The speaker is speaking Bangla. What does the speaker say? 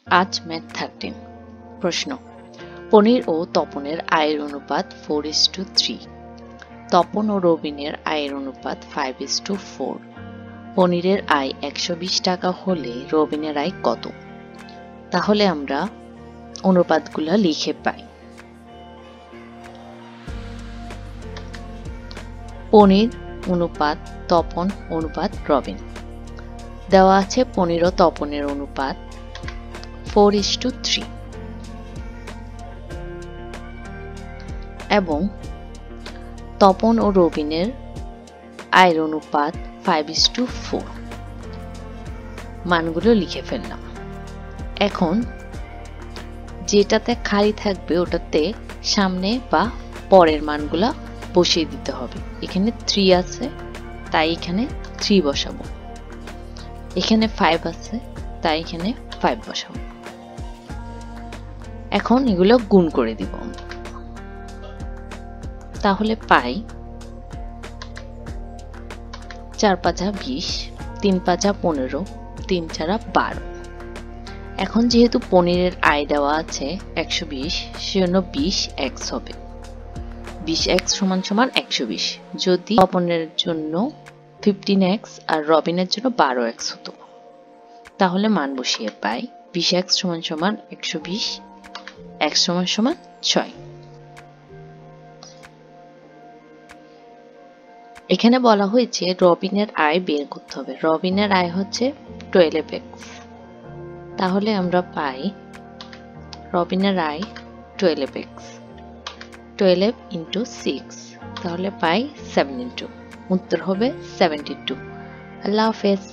আজ ম্যাথ 13 প্রশ্ন, পনির ও তপনের আয়ের অনুপাত 4:3, তপন ও রবিনের আয়ের অনুপাত 5:4। পনিরের আয় 120 টাকা হলে রবিনের আয় কত? তাহলে আমরা অনুপাতগুলো লিখে পাই। পনির অনুপাত তপন অনুপাত রবিন দেওয়া আছে। পনির ও তপনের অনুপাত 4:3 এবং তপন ও রবিনের আয়ের অনুপাত 5:4। মানগুলো লিখে ফেললাম। এখন যেটাতে খালি থাকবে ওটাতে সামনে বা পরের মানগুলা বসিয়ে দিতে হবে। এখানে 3 আছে তাই এখানে 3 বসাবো, এখানে 5 আছে তাই এখানে 5 বসাবো। এখন এগুলো গুণ করে দিব, তাহলে পাই 4 5 20, 3 5 15, 3 4 12। এখন যেহেতু পনিরের আয় দেওয়া আছে 120, সেজন্য 20x হবে। 20x সমান সমান 120। যদি তপনের জন্য 15x আর রবিনের জন্য 12x হতো, তাহলে মান বসিয়ে পাই 20x সমান সমান 120, x সমান সমান 6। এখানে বলা হয়েছে রবিনের আয় বের করতে হবে। রবিনের আয় হচ্ছে 12x, তাহলে আমরা পাই রবিনের আয় 12x, 12 into 6, তাহলে পাই 72। উত্তর হবে 72। আল্লাহ হাফেজ।